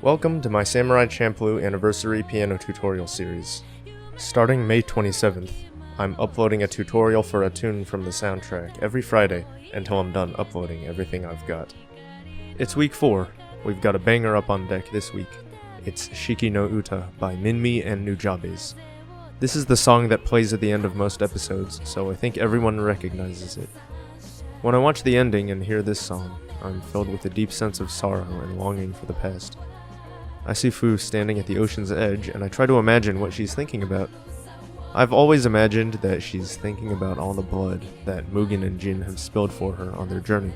Welcome to my Samurai Champloo Anniversary Piano Tutorial Series. Starting May 27th, I'm uploading a tutorial for a tune from the soundtrack every Friday until I'm done uploading everything I've got. It's week 4, we've got a banger up on deck this week. It's Shiki No Uta by MINMI and Nujabes. This is the song that plays at the end of most episodes, so I think everyone recognizes it. When I watch the ending and hear this song, I'm filled with a deep sense of sorrow and longing for the past. I see Fu standing at the ocean's edge, and I try to imagine what she's thinking about. I've always imagined that she's thinking about all the blood that Mugen and Jin have spilled for her on their journey.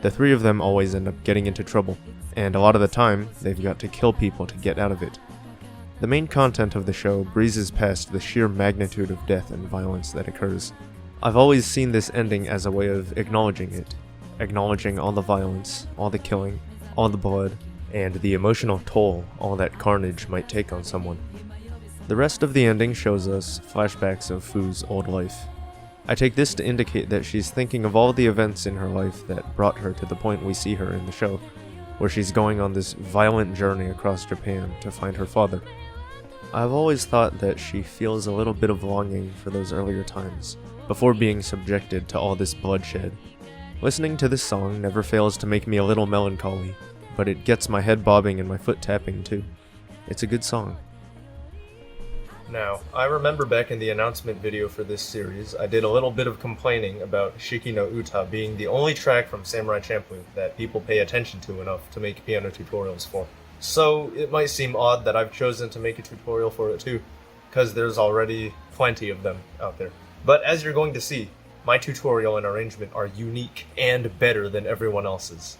The three of them always end up getting into trouble, and a lot of the time, they've got to kill people to get out of it. The main content of the show breezes past the sheer magnitude of death and violence that occurs. I've always seen this ending as a way of acknowledging it, acknowledging all the violence, all the killing, all the blood, and the emotional toll all that carnage might take on someone. The rest of the ending shows us flashbacks of Fu's old life. I take this to indicate that she's thinking of all the events in her life that brought her to the point we see her in the show, where she's going on this violent journey across Japan to find her father. I've always thought that she feels a little bit of longing for those earlier times, before being subjected to all this bloodshed. Listening to this song never fails to make me a little melancholy, but it gets my head bobbing and my foot tapping too. It's a good song. Now, I remember back in the announcement video for this series, I did a little bit of complaining about Shiki No Uta being the only track from Samurai Champloo that people pay attention to enough to make piano tutorials for. So, it might seem odd that I've chosen to make a tutorial for it too, because there's already plenty of them out there. But as you're going to see, my tutorial and arrangement are unique and better than everyone else's.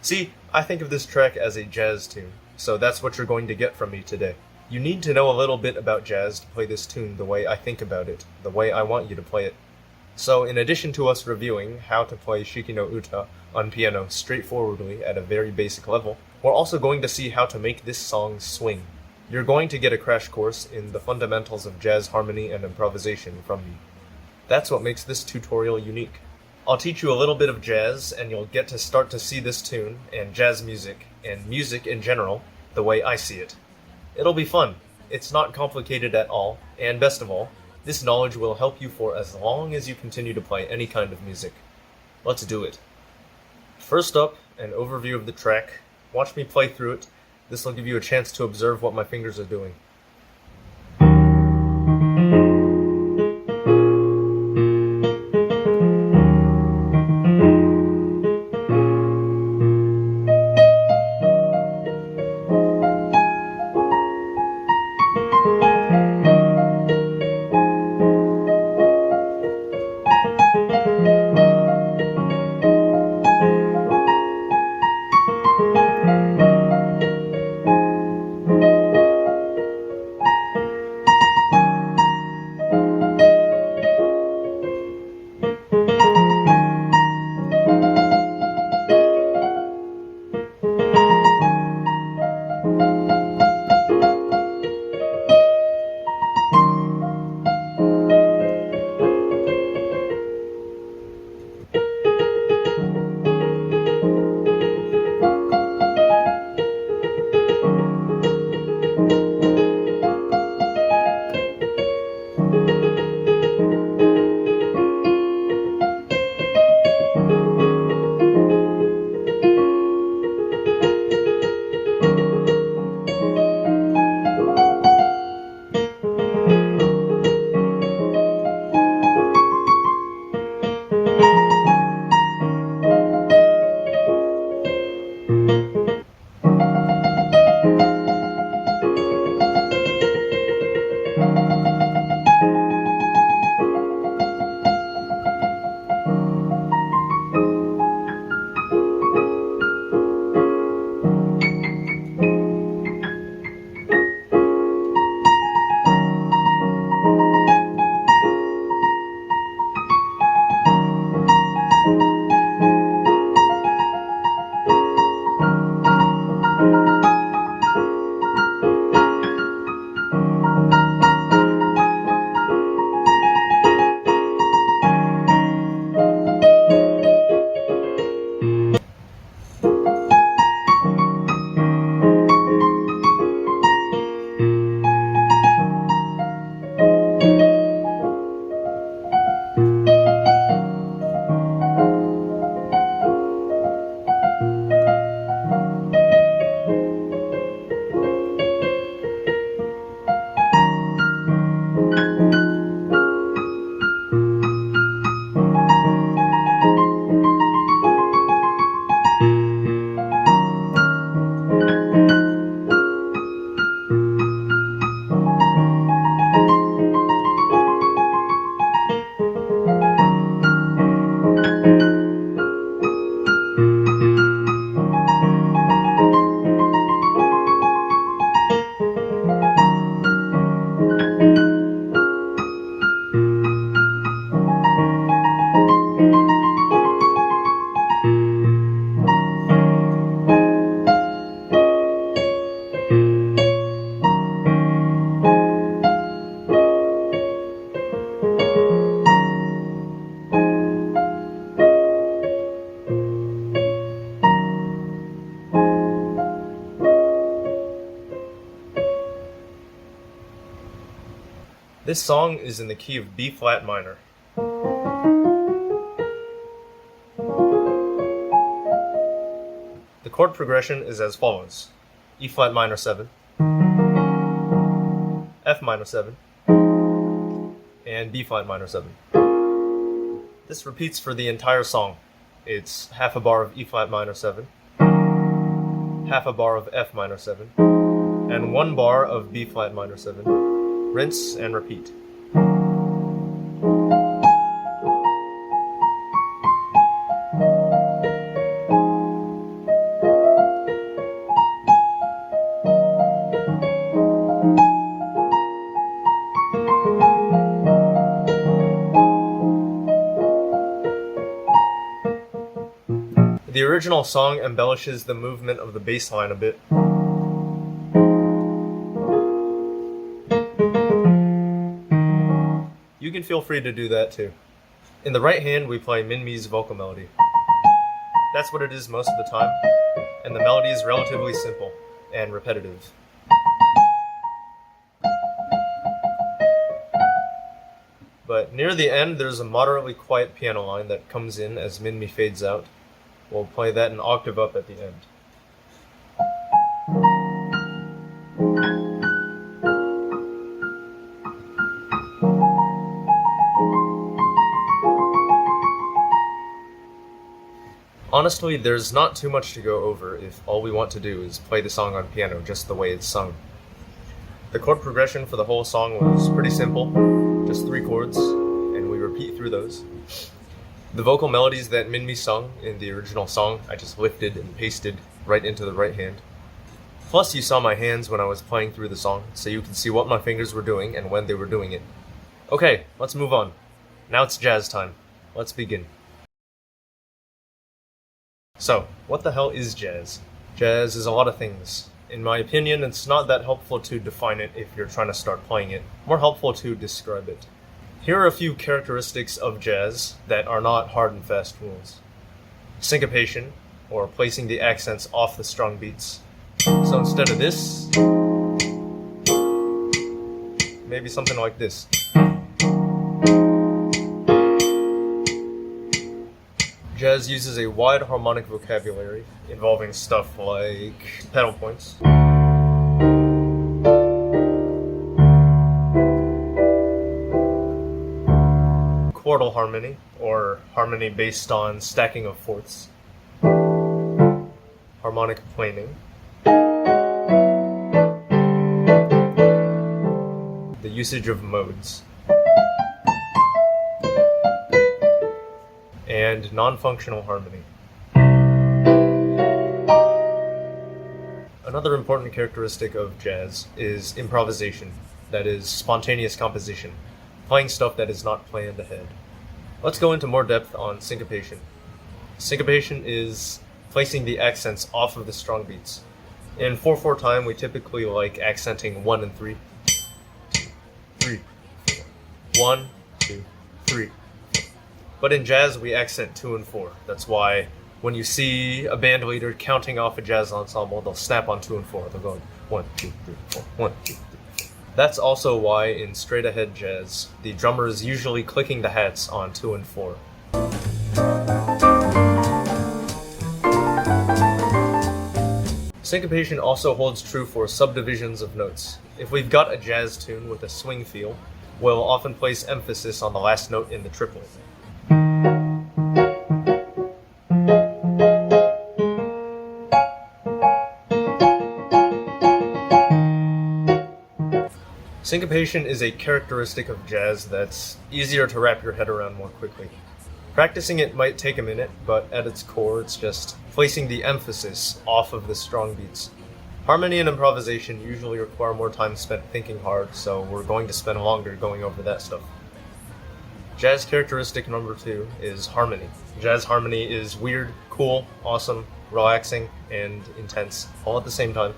See, I think of this track as a jazz tune, so that's what you're going to get from me today. You need to know a little bit about jazz to play this tune the way I think about it, the way I want you to play it. So in addition to us reviewing how to play Shiki No Uta on piano straightforwardly at a very basic level, we're also going to see how to make this song swing. You're going to get a crash course in the fundamentals of jazz harmony and improvisation from me. That's what makes this tutorial unique. I'll teach you a little bit of jazz, and you'll get to start to see this tune, and jazz music, and music in general, the way I see it. It'll be fun. It's not complicated at all, and best of all, this knowledge will help you for as long as you continue to play any kind of music. Let's do it. First up, an overview of the track. Watch me play through it. This will give you a chance to observe what my fingers are doing. This song is in the key of B flat minor. The chord progression is as follows: E flat minor 7, F minor 7, and B flat minor 7. This repeats for the entire song. It's half a bar of E flat minor 7, half a bar of F minor 7, and 1 bar of B flat minor 7. Rinse and repeat. The original song embellishes the movement of the bass line a bit. You can feel free to do that too. In the right hand, we play MINMI's vocal melody. That's what it is most of the time, and the melody is relatively simple and repetitive. But near the end, there's a moderately quiet piano line that comes in as MINMI fades out. We'll play that an octave up at the end. Honestly, there's not too much to go over if all we want to do is play the song on piano just the way it's sung. The chord progression for the whole song was pretty simple, just 3 chords, and we repeat through those. The vocal melodies that MINMI sung in the original song, I just lifted and pasted right into the right hand. Plus, you saw my hands when I was playing through the song, so you could see what my fingers were doing and when they were doing it. Okay, let's move on. Now it's jazz time. Let's begin. So, what the hell is jazz? Jazz is a lot of things. In my opinion, it's not that helpful to define it if you're trying to start playing it. More helpful to describe it. Here are a few characteristics of jazz that are not hard and fast rules. Syncopation, or placing the accents off the strung beats. So instead of this, maybe something like this. Jazz uses a wide harmonic vocabulary involving stuff like pedal points, quartal harmony, or harmony based on stacking of fourths, harmonic planing, the usage of modes, and non-functional harmony. Another important characteristic of jazz is improvisation, that is, spontaneous composition, playing stuff that is not planned ahead. Let's go into more depth on syncopation. Syncopation is placing the accents off of the strung beats. In 4/4 time, we typically like accenting 1 and 3. 3, 4. 1, 2, 3. But in jazz, we accent 2 and 4. That's why when you see a band leader counting off a jazz ensemble, they'll snap on 2 and 4. They'll go 1, 2, 3, 4, 1, 2, 3, 4. That's also why in straight ahead jazz, the drummer is usually clicking the hats on 2 and 4. Syncopation also holds true for subdivisions of notes. If we've got a jazz tune with a swing feel, we'll often place emphasis on the last note in the triplet. Syncopation is a characteristic of jazz that's easier to wrap your head around more quickly. Practicing it might take a minute, but at its core, it's just placing the emphasis off of the strong beats. Harmony and improvisation usually require more time spent thinking hard, so we're going to spend longer going over that stuff. Jazz characteristic number 2 is harmony. Jazz harmony is weird, cool, awesome, relaxing, and intense, all at the same time.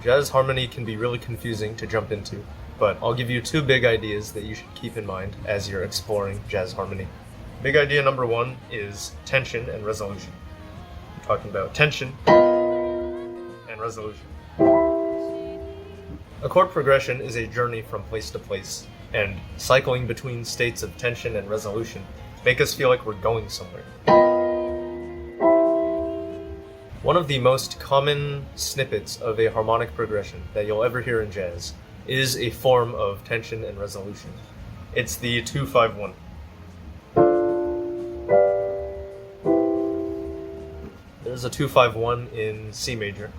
Jazz harmony can be really confusing to jump into, but I'll give you 2 big ideas that you should keep in mind as you're exploring jazz harmony. Big idea number 1 is tension and resolution. I'm talking about tension and resolution. A chord progression is a journey from place to place. and cycling between states of tension and resolution make us feel like we're going somewhere. One of the most common snippets of a harmonic progression that you'll ever hear in jazz is a form of tension and resolution. It's the 2-5-1. There's a 2-5-1 in C major,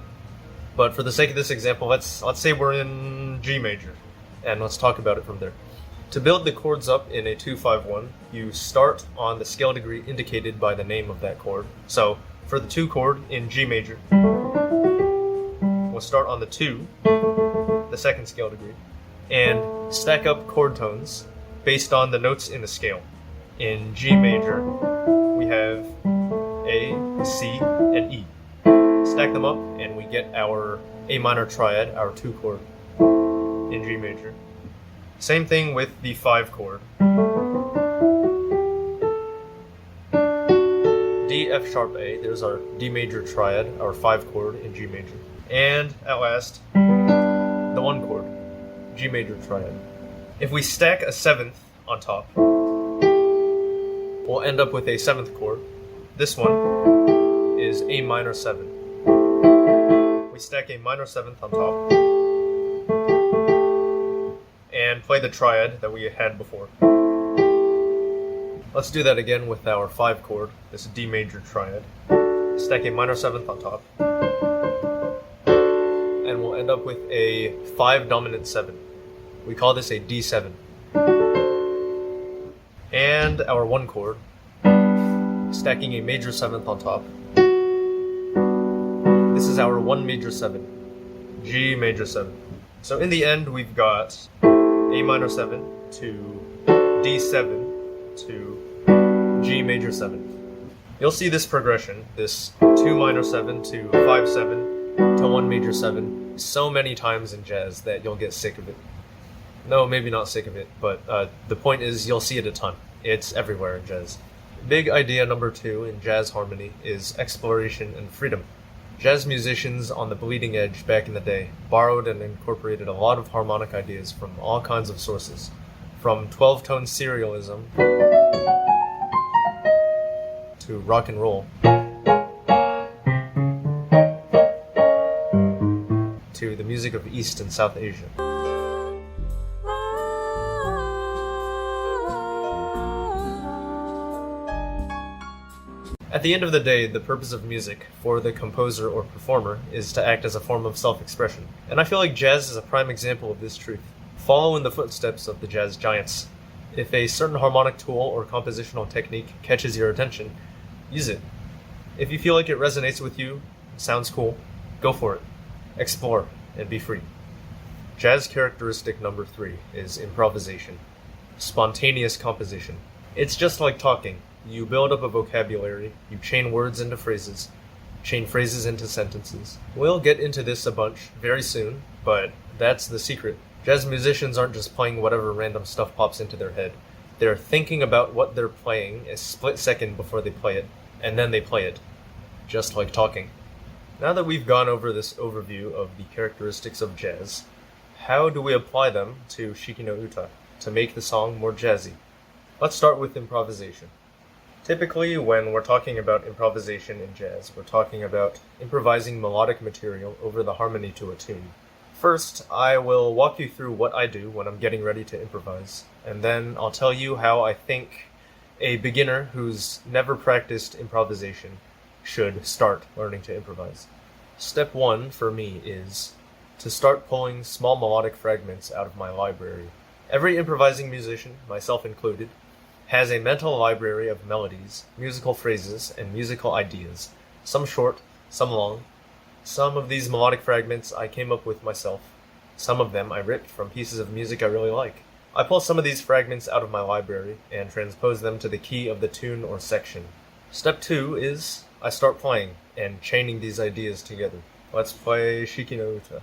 but for the sake of this example, let's say we're in G major, and let's talk about it from there. To build the chords up in a 2-5-1, you start on the scale degree indicated by the name of that chord. So for the 2 chord in G major, we'll start on the 2, the second scale degree, and stack up chord tones based on the notes in the scale. In G major, we have A, C, and E. Stack them up, and we get our A minor triad, our 2 chord, in G major. Same thing with the 5 chord. D, F sharp, A, there's our D major triad, our 5 chord in G major. And at last, the 1 chord, G major triad. If we stack a 7th on top, we'll end up with a 7th chord. This one is A minor 7. We stack a minor 7th on top and play the triad that we had before. Let's do that again with our 5 chord, this D major triad. Stack a minor 7th on top, and we'll end up with a 5 dominant 7. We call this a D7. And our 1 chord, stacking a major 7th on top. This is our 1 major 7, G major 7. So in the end, we've got A minor 7 to D7 to G major 7. You'll see this progression, this 2 minor 7 to 5-7 to 1 major 7, so many times in jazz that you'll get sick of it. No, maybe not sick of it, but the point is you'll see it a ton. It's everywhere in jazz. Big idea number 2 in jazz harmony is exploration and freedom. Jazz musicians on the bleeding edge back in the day borrowed and incorporated a lot of harmonic ideas from all kinds of sources, from 12-tone serialism to rock and roll to the music of East and South Asia. At the end of the day, the purpose of music, for the composer or performer, is to act as a form of self-expression. And I feel like jazz is a prime example of this truth. Follow in the footsteps of the jazz giants. If a certain harmonic tool or compositional technique catches your attention, use it. If you feel like it resonates with you, sounds cool, go for it. Explore and be free. Jazz characteristic number 3 is improvisation. Spontaneous composition. It's just like talking. You build up a vocabulary, you chain words into phrases, chain phrases into sentences. We'll get into this a bunch very soon, but that's the secret. Jazz musicians aren't just playing whatever random stuff pops into their head. They're thinking about what they're playing a split second before they play it, and then they play it. Just like talking. Now that we've gone over this overview of the characteristics of jazz, how do we apply them to Shiki No Uta to make the song more jazzy? Let's start with improvisation. Typically, when we're talking about improvisation in jazz, we're talking about improvising melodic material over the harmony to a tune. First, I will walk you through what I do when I'm getting ready to improvise, and then I'll tell you how I think a beginner who's never practiced improvisation should start learning to improvise. Step 1 for me is to start pulling small melodic fragments out of my library. Every improvising musician, myself included, has a mental library of melodies, musical phrases, and musical ideas, some short, some long. Some of these melodic fragments I came up with myself. Some of them I ripped from pieces of music I really like. I pull some of these fragments out of my library and transpose them to the key of the tune or section. Step 2 is I start playing and chaining these ideas together. Let's play Shiki No Uta.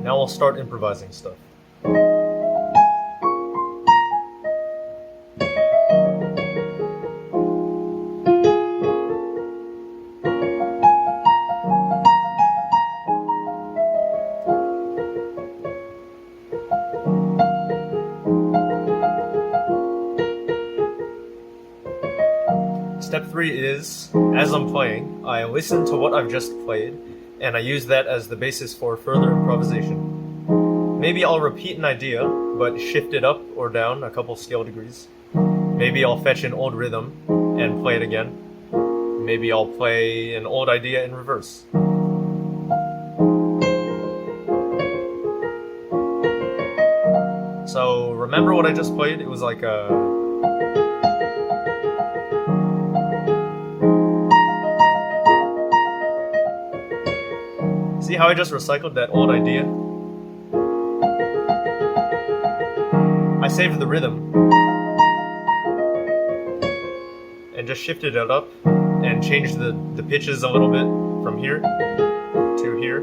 Now I'll start improvising stuff. 3 is, as I'm playing, I listen to what I've just played, and I use that as the basis for further improvisation. Maybe I'll repeat an idea, but shift it up or down a couple scale degrees. Maybe I'll fetch an old rhythm and play it again. Maybe I'll play an old idea in reverse. So remember what I just played? It was like a... See how I just recycled that old idea? I saved the rhythm and just shifted it up and changed the pitches a little bit from here to here.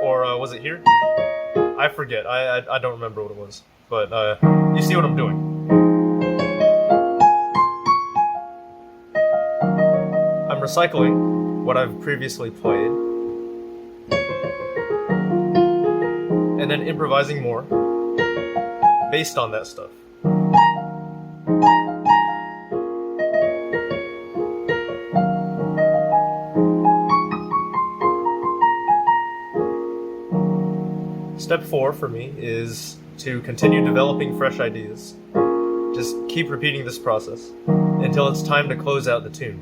Or was it here? I forget. I don't remember what it was. But you see what I'm doing. I'm recycling what I've previously played and then improvising more based on that stuff. Step 4 for me is to continue developing fresh ideas. Just keep repeating this process until it's time to close out the tune.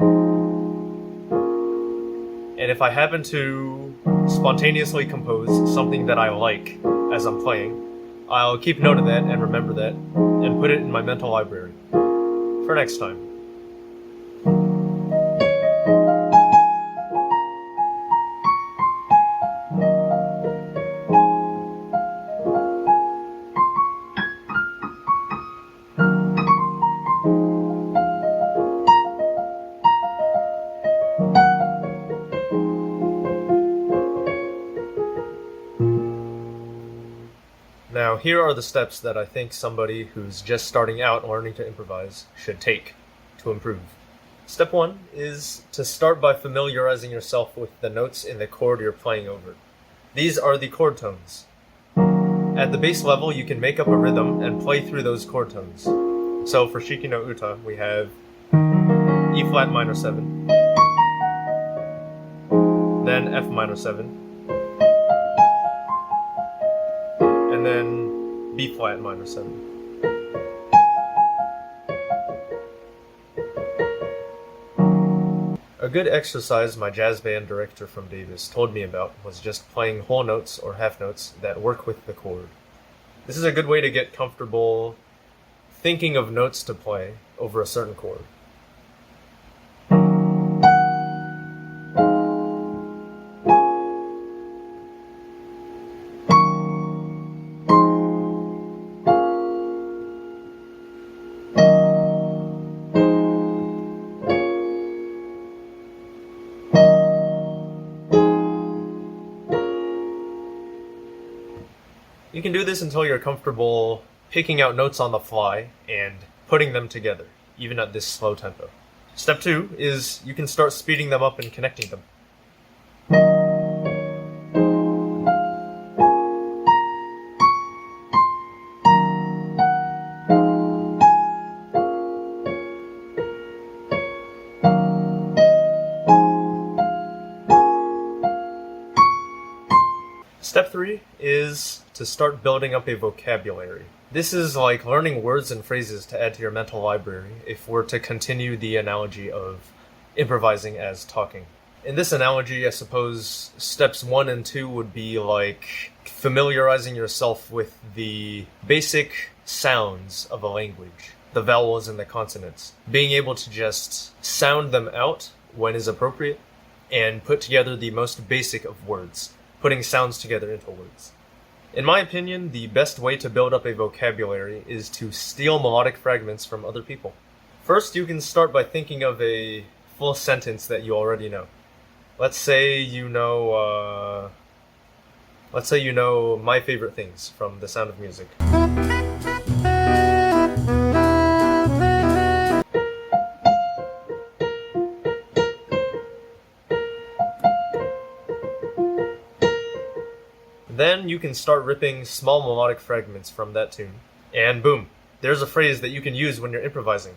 And if I happen to spontaneously compose something that I like as I'm playing, I'll keep note of that and remember that and put it in my mental library for next time. Now, here are the steps that I think somebody who's just starting out learning to improvise should take to improve. Step 1 is to start by familiarizing yourself with the notes in the chord you're playing over. These are the chord tones. At the base level, you can make up a rhythm and play through those chord tones. So for Shiki No Uta, we have E flat minor 7, then F minor 7, and then B flat minor 7. A good exercise my jazz band director from Davis told me about was just playing whole notes or half notes that work with the chord. This is a good way to get comfortable thinking of notes to play over a certain chord. You can do this until you're comfortable picking out notes on the fly and putting them together, even at this slow tempo. Step 2 is you can start speeding them up and connecting them. Step 3 is to start building up a vocabulary. This is like learning words and phrases to add to your mental library if we're to continue the analogy of improvising as talking. In this analogy, I suppose steps 1 and 2 would be like familiarizing yourself with the basic sounds of a language, the vowels and the consonants, being able to just sound them out when is appropriate, and put together the most basic of words, putting sounds together into words. In my opinion, the best way to build up a vocabulary is to steal melodic fragments from other people. First, you can start by thinking of a full sentence that you already know. Let's say you know My Favorite Things from The Sound of Music. Then you can start ripping small melodic fragments from that tune. And boom, there's a phrase that you can use when you're improvising.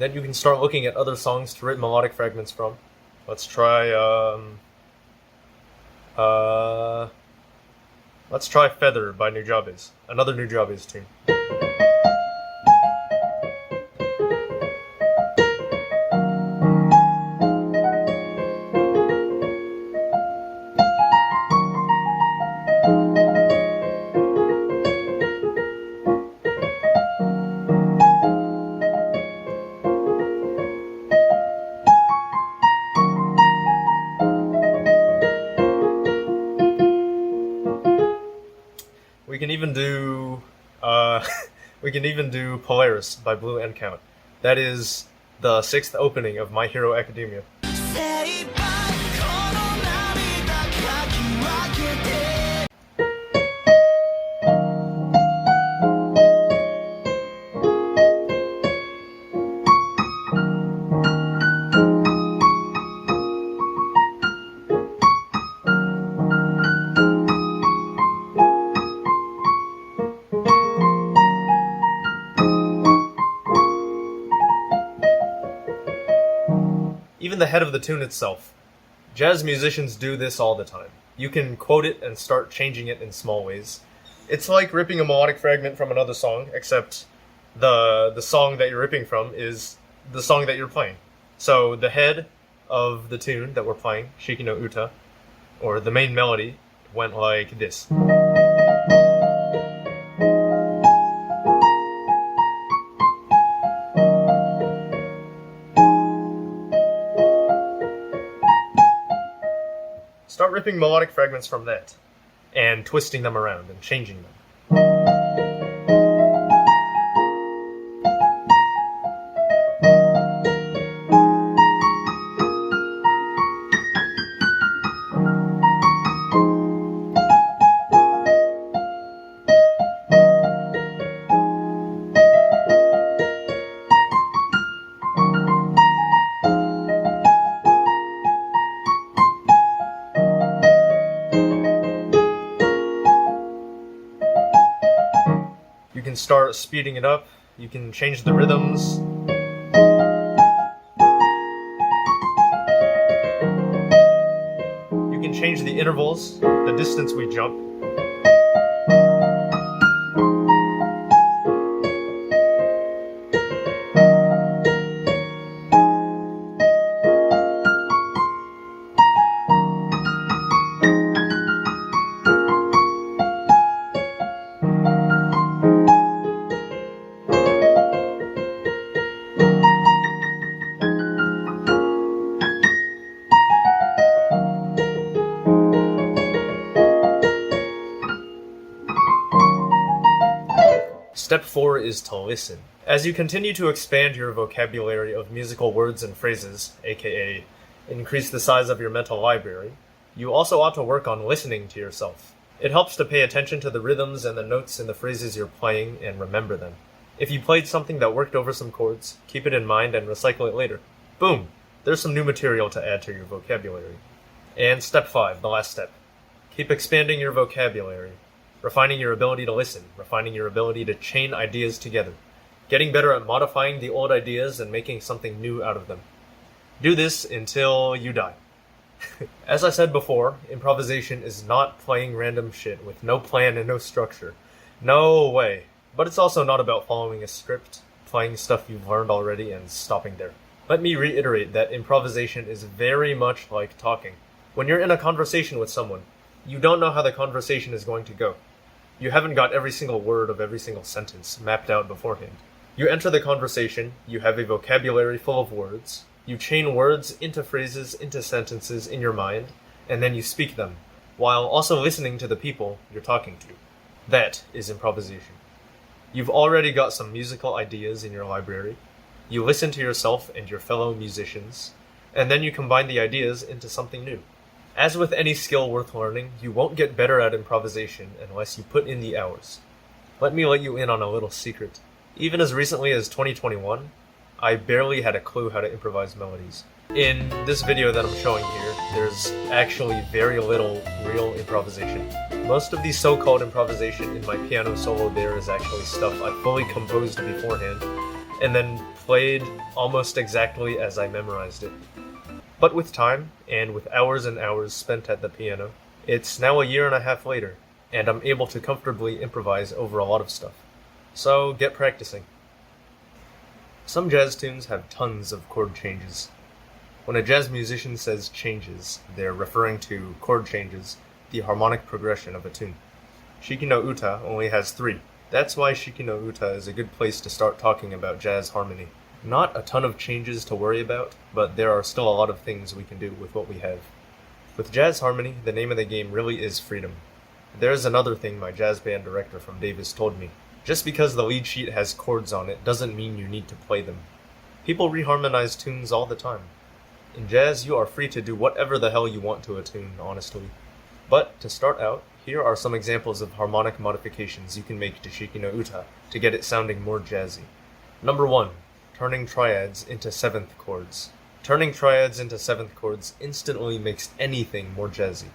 Then you can start looking at other songs to rip melodic fragments from. Let's try Feather by Nujabes, another Nujabes tune. We can even do Polaris by Blue End Count. That is the 6th opening of My Hero Academia. Even the head of the tune itself. Jazz musicians do this all the time. You can quote it and start changing it in small ways. It's like ripping a melodic fragment from another song, except the song that you're ripping from is the song that you're playing. So the head of the tune that we're playing, Shiki No Uta, or the main melody, went like this. Start ripping melodic fragments from that, and twisting them around and changing them. You can start speeding it up, you can change the rhythms. You can change the intervals, the distance we jump. Step 4 is to listen. As you continue to expand your vocabulary of musical words and phrases, aka increase the size of your mental library, you also ought to work on listening to yourself. It helps to pay attention to the rhythms and the notes in the phrases you're playing and remember them. If you played something that worked over some chords, keep it in mind and recycle it later. Boom! There's some new material to add to your vocabulary. And step 5, the last step. Keep expanding your vocabulary. Refining your ability to listen, refining your ability to chain ideas together, getting better at modifying the old ideas and making something new out of them. Do this until you die. As I said before, improvisation is not playing random shit with no plan and no structure. No way. But it's also not about following a script, playing stuff you've learned already and stopping there. Let me reiterate that improvisation is very much like talking. When you're in a conversation with someone, you don't know how the conversation is going to go. You haven't got every single word of every single sentence mapped out beforehand. You enter the conversation, you have a vocabulary full of words, you chain words into phrases, into sentences in your mind, and then you speak them, while also listening to the people you're talking to. That is improvisation. You've already got some musical ideas in your library. You listen to yourself and your fellow musicians, and then you combine the ideas into something new. As with any skill worth learning, you won't get better at improvisation unless you put in the hours. Let me let you in on a little secret. Even as recently as 2021, I barely had a clue how to improvise melodies. In this video that I'm showing here, there's actually very little real improvisation. Most of the so-called improvisation in my piano solo there is actually stuff I fully composed beforehand, and then played almost exactly as I memorized it. But with time, and with hours and hours spent at the piano, it's now a year and a half later, and I'm able to comfortably improvise over a lot of stuff. So get practicing. Some jazz tunes have tons of chord changes. When a jazz musician says changes, they're referring to chord changes, the harmonic progression of a tune. Shiki No Uta only has 3. That's why Shiki No Uta is a good place to start talking about jazz harmony. Not a ton of changes to worry about, but there are still a lot of things we can do with what we have. With jazz harmony, the name of the game really is freedom. There's another thing my jazz band director from Davis told me. Just because the lead sheet has chords on it doesn't mean you need to play them. People reharmonize tunes all the time. In jazz, you are free to do whatever the hell you want to a tune, honestly. But, to start out, here are some examples of harmonic modifications you can make to Shiki No Uta to get it sounding more jazzy. Number 1. Turning triads into 7th chords. Turning triads into 7th chords instantly makes anything more jazzy.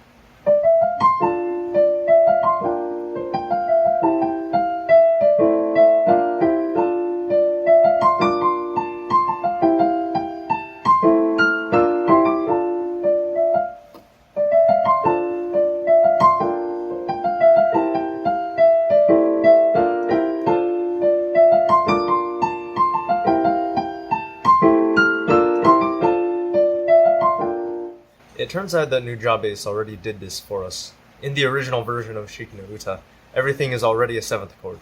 It turns out that Nujabes already did this for us. In the original version of Shiki No Uta, everything is already a 7th chord.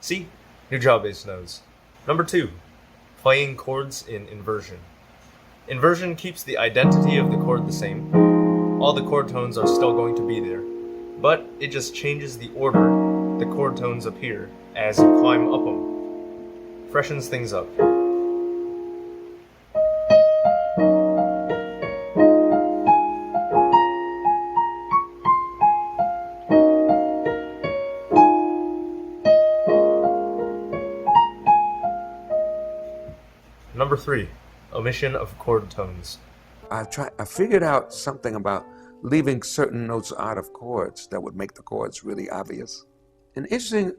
See? Nujabes knows. Number 2. Playing chords in inversion. Inversion keeps the identity of the chord the same. All the chord tones are still going to be there, but it just changes the order the chord tones appear as you climb up them. Freshens things up. Number 3. Omission of chord tones. I figured out something about leaving certain notes out of chords that would make the chords really obvious. An interesting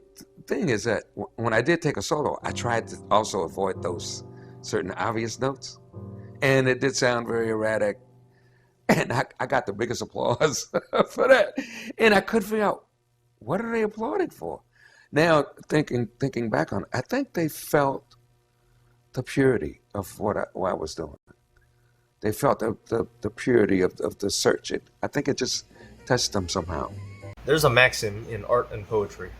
thing is that when I did take a solo, I tried to also avoid those certain obvious notes. And it did sound very erratic. And I got the biggest applause for that. And I couldn't figure out, what are they applauding for? Now, thinking back on it, I think they felt the purity of what I was doing. They felt the purity of the search. I think it just touched them somehow. There's a maxim in art and poetry.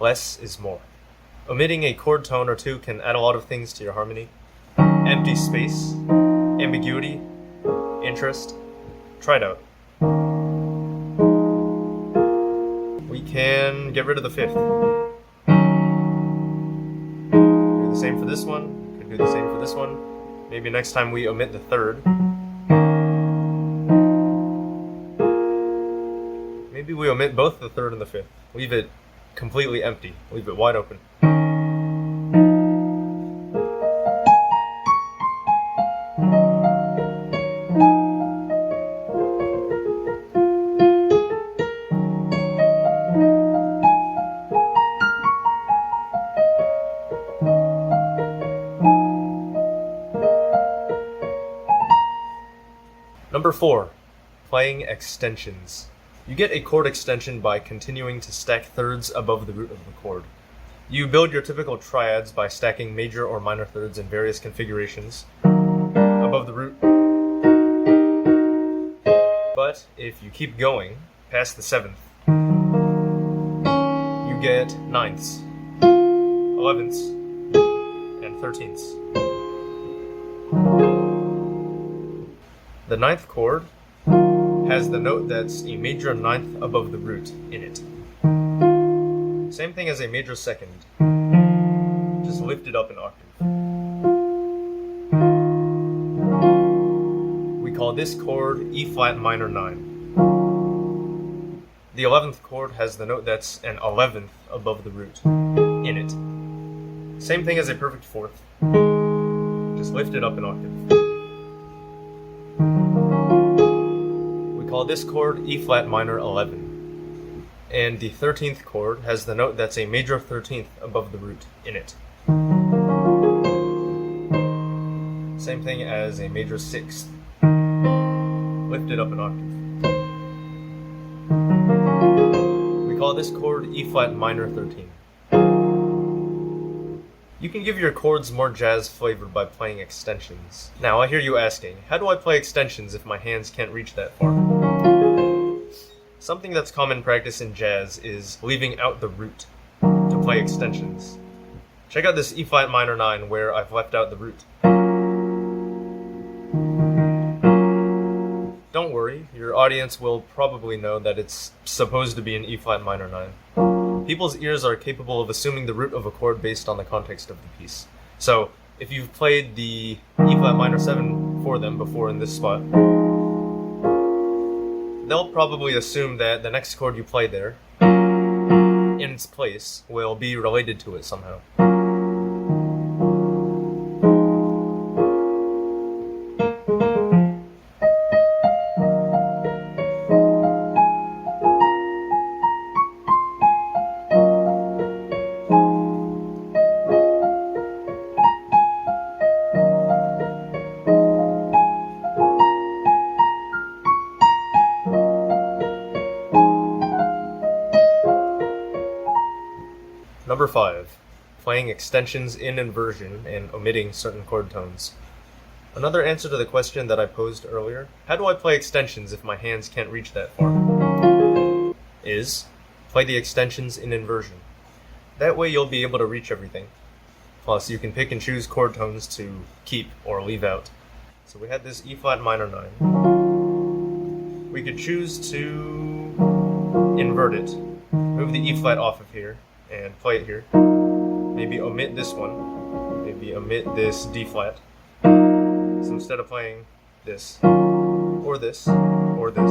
Less is more. Omitting a chord tone or two can add a lot of things to your harmony. Empty space, ambiguity, interest. Try it out. We can get rid of the 5th. Do the same for this one. Do the same for this one. Maybe next time we omit the 3rd. Maybe we omit both the 3rd and the 5th. Leave it completely empty. Leave it wide open. Number 4. Playing extensions. You get a chord extension by continuing to stack thirds above the root of the chord. You build your typical triads by stacking major or minor thirds in various configurations above the root. But if you keep going past the 7th, you get 9ths, 11ths, and 13ths. The 9th chord has the note that's a major 9th above the root in it. Same thing as a major 2nd, just lifted up an octave. We call this chord E flat minor 9. The 11th chord has the note that's an 11th above the root in it. Same thing as a perfect 4th, just lifted up an octave. Call this chord E flat minor 11, and the 13th chord has the note that's a major 13th above the root in it. same thing as a major sixth, lifted up an octave. We call this chord E flat minor 13. You can give your chords more jazz flavor by playing extensions. Now I hear you asking, how do I play extensions if my hands can't reach that far? Something that's common practice in jazz is leaving out the root to play extensions. Check out this E flat minor 9 where I've left out the root. Don't worry, your audience will probably know that it's supposed to be an E flat minor 9. People's ears are capable of assuming the root of a chord based on the context of the piece. So, if you've played the E flat minor 7 for them before in this spot, they'll probably assume that the next chord you play there, in its place, will be related to it somehow. Number 5. Playing extensions in inversion and omitting certain chord tones. Another answer to the question that I posed earlier, how do I play extensions if my hands can't reach that far? Is play the extensions in inversion. That way you'll be able to reach everything. Plus you can pick and choose chord tones to keep or leave out. So we had this E flat minor 9. We could choose to invert it, move the E flat off of here, and play it here. Maybe omit this one. Maybe omit this D flat. So instead of playing this, or this, or this,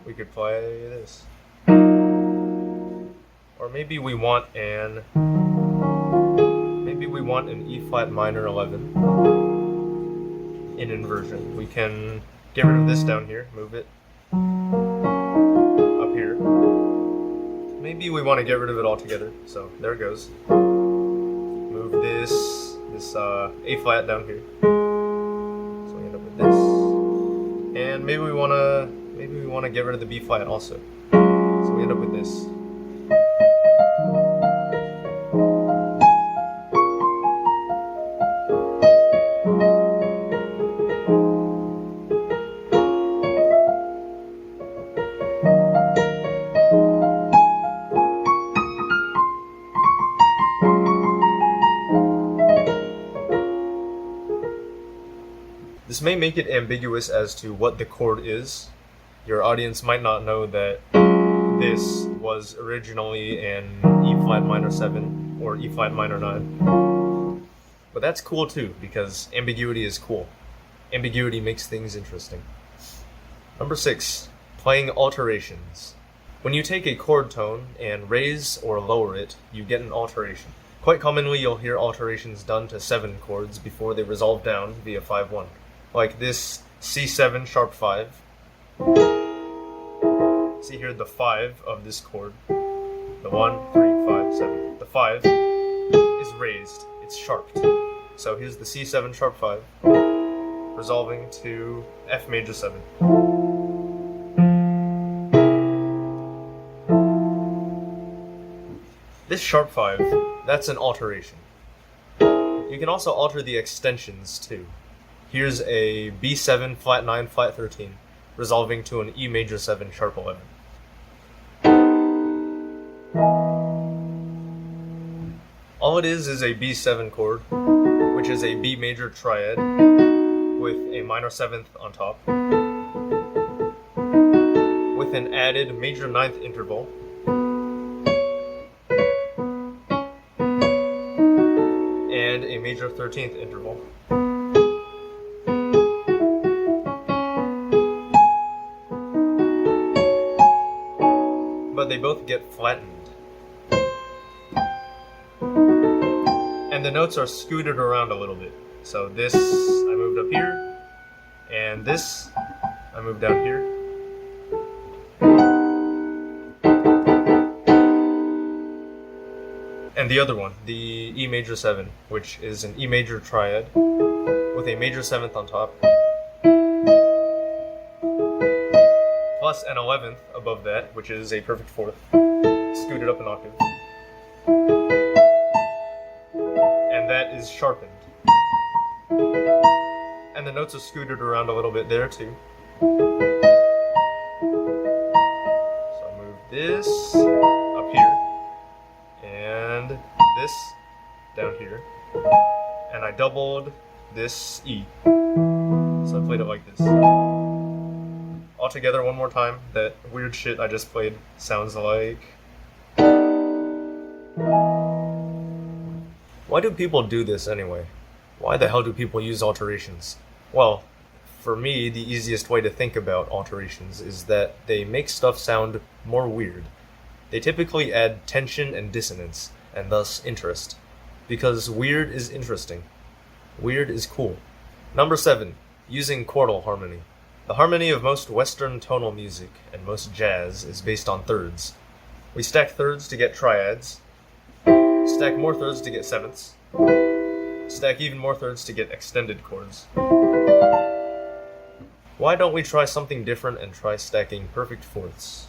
we could play this. Or maybe we want an E flat minor 11 in inversion. We can get rid of this down here, move it up here. Maybe we want to get rid of it altogether, so there it goes. Move this A flat down here, so we end up with this. And maybe we want to get rid of the B flat also, so we end up with this. This may make it ambiguous as to what the chord is. Your audience might not know that this was originally an E flat minor 7 or E flat minor 9. But that's cool too, because ambiguity is cool. Ambiguity makes things interesting. Number 6. Playing alterations. When you take a chord tone and raise or lower it, you get an alteration. Quite commonly you'll hear alterations done to 7 chords before they resolve down via 5-1. Like this C7 sharp 5. See here the 5 of this chord. The 1, 3, 5, 7. The 5 is raised. It's sharped. So here's the C7 sharp 5, resolving to F major 7. This sharp 5, that's an alteration. You can also alter the extensions too. Here's a B7 flat 9 flat 13, resolving to an E major 7 sharp 11. All it is a B7 chord, which is a B major triad with a minor 7th on top, with an added major 9th interval, and a major 13th interval. But they both get flattened. And the notes are scooted around a little bit. So this, I moved up here, and this, I moved down here. And the other one, the E major 7, which is an E major triad with a major 7th on top, plus an 11th above that, which is a perfect 4th, scooted up an octave. And that is sharpened. And the notes are scooted around a little bit there too. So I move this up here, and this down here, and I doubled this E. So I played it like this. All together one more time, that weird shit I just played sounds like... Why do people do this anyway? Why the hell do people use alterations? Well, for me, the easiest way to think about alterations is that they make stuff sound more weird. They typically add tension and dissonance, and thus interest. Because weird is interesting. Weird is cool. Number 7, using quartal harmony. The harmony of most Western tonal music and most jazz is based on thirds. We stack thirds to get triads, stack more thirds to get 7ths, stack even more thirds to get extended chords. Why don't we try something different and try stacking perfect 4ths?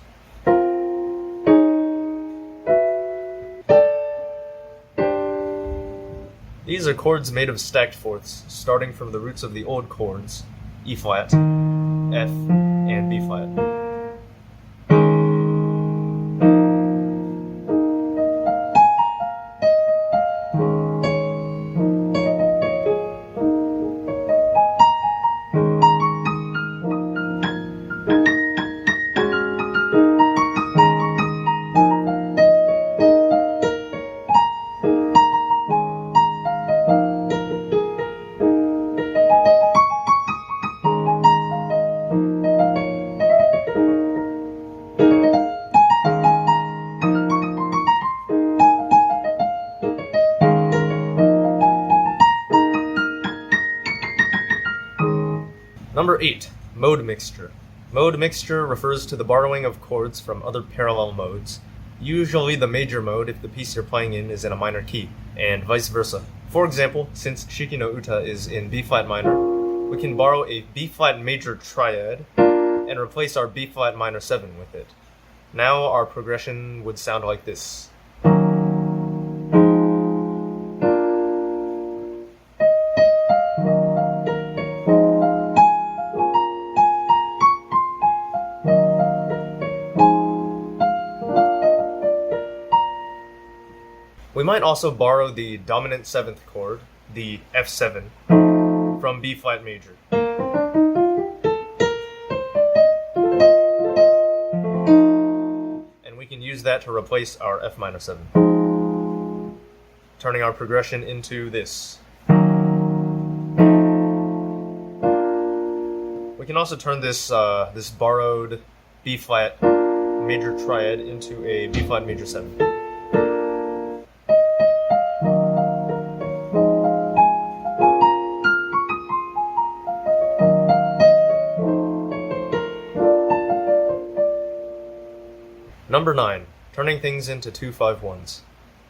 These are chords made of stacked 4ths, starting from the roots of the old chords, E flat, F, and B flat. Number 8, mode mixture. Mode mixture refers to the borrowing of chords from other parallel modes, usually the major mode if the piece you're playing in is in a minor key, and vice versa. For example, since Shiki No Uta is in B flat minor, we can borrow a B flat major triad and replace our B flat minor 7 with it. Now our progression would sound like this. We might also borrow the dominant 7th chord, the F7, from B flat major. And we can use that to replace our F minor 7, turning our progression into this. We can also turn this this borrowed B flat major triad into a B flat major 7. Number 9, turning things into 2-5-1s.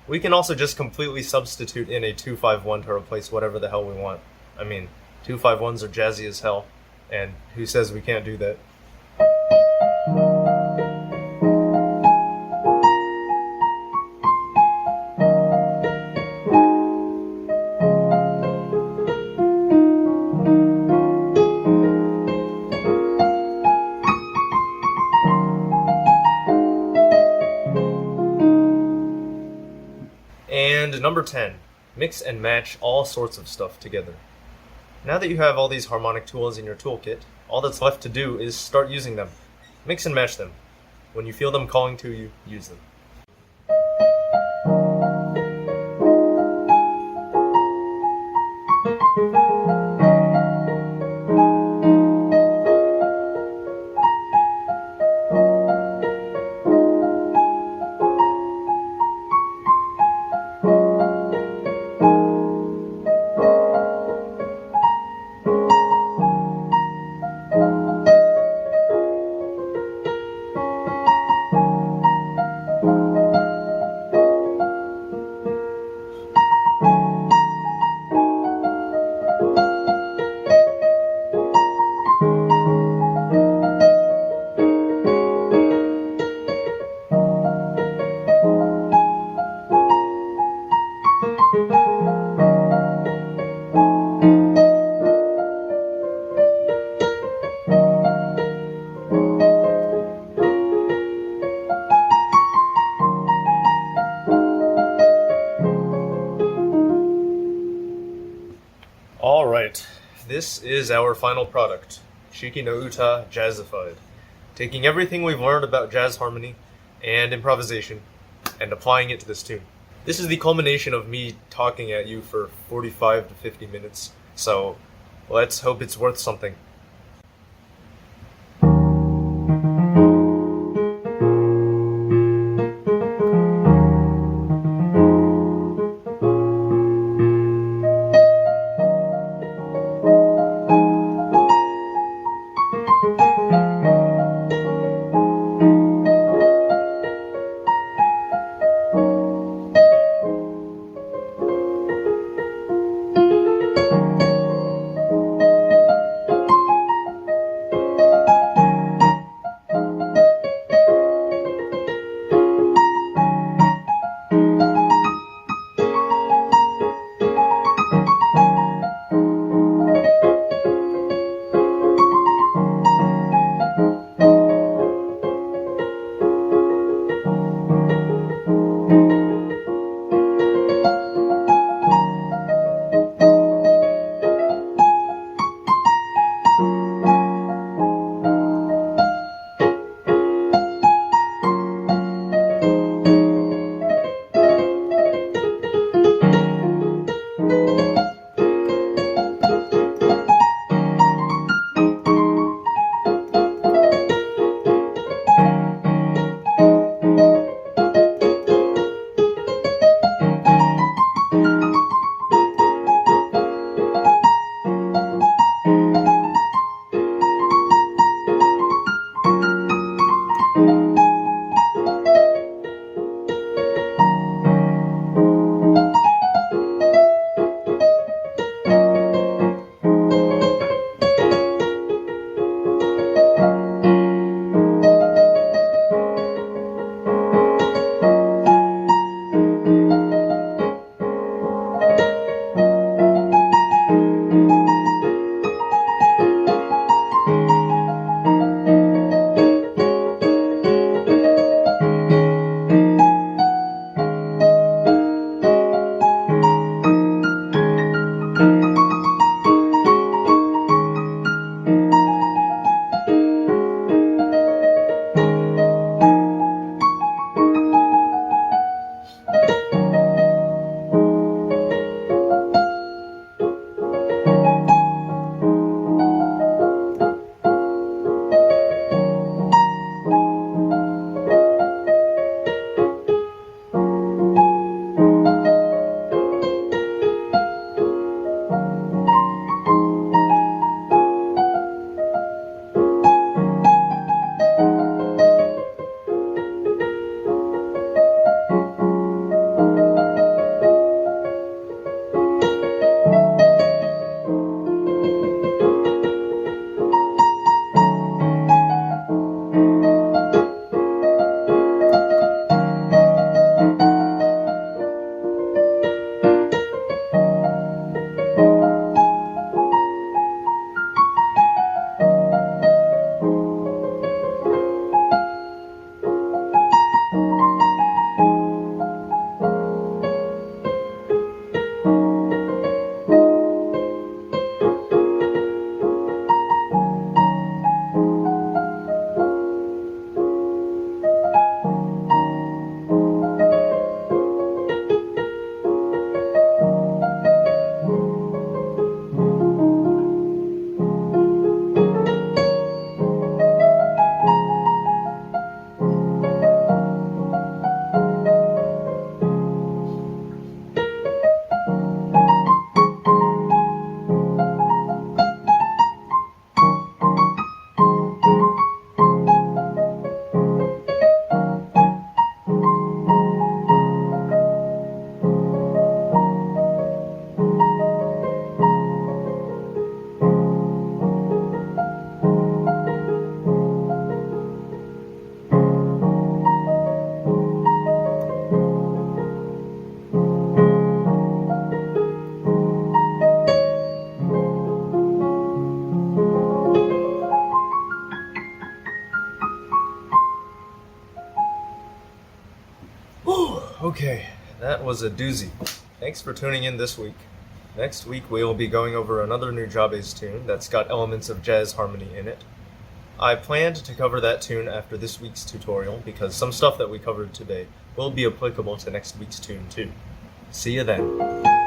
We can also just completely substitute in a 2-5-1 to replace whatever the hell we want. I mean, 2-5-1s are jazzy as hell, and who says we can't do that? And number 10, mix and match all sorts of stuff together. Now that you have all these harmonic tools in your toolkit, all that's left to do is start using them. Mix and match them. When you feel them calling to you, use them. This is our final product, Shiki No Uta Jazzified, taking everything we've learned about jazz harmony and improvisation and applying it to this tune. This is the culmination of me talking at you for 45 to 50 minutes, so let's hope it's worth something. Okay, that was a doozy. Thanks for tuning in this week. Next week we will be going over another Nujabes tune that's got elements of jazz harmony in it. I planned to cover that tune after this week's tutorial because some stuff that we covered today will be applicable to next week's tune too. See you then.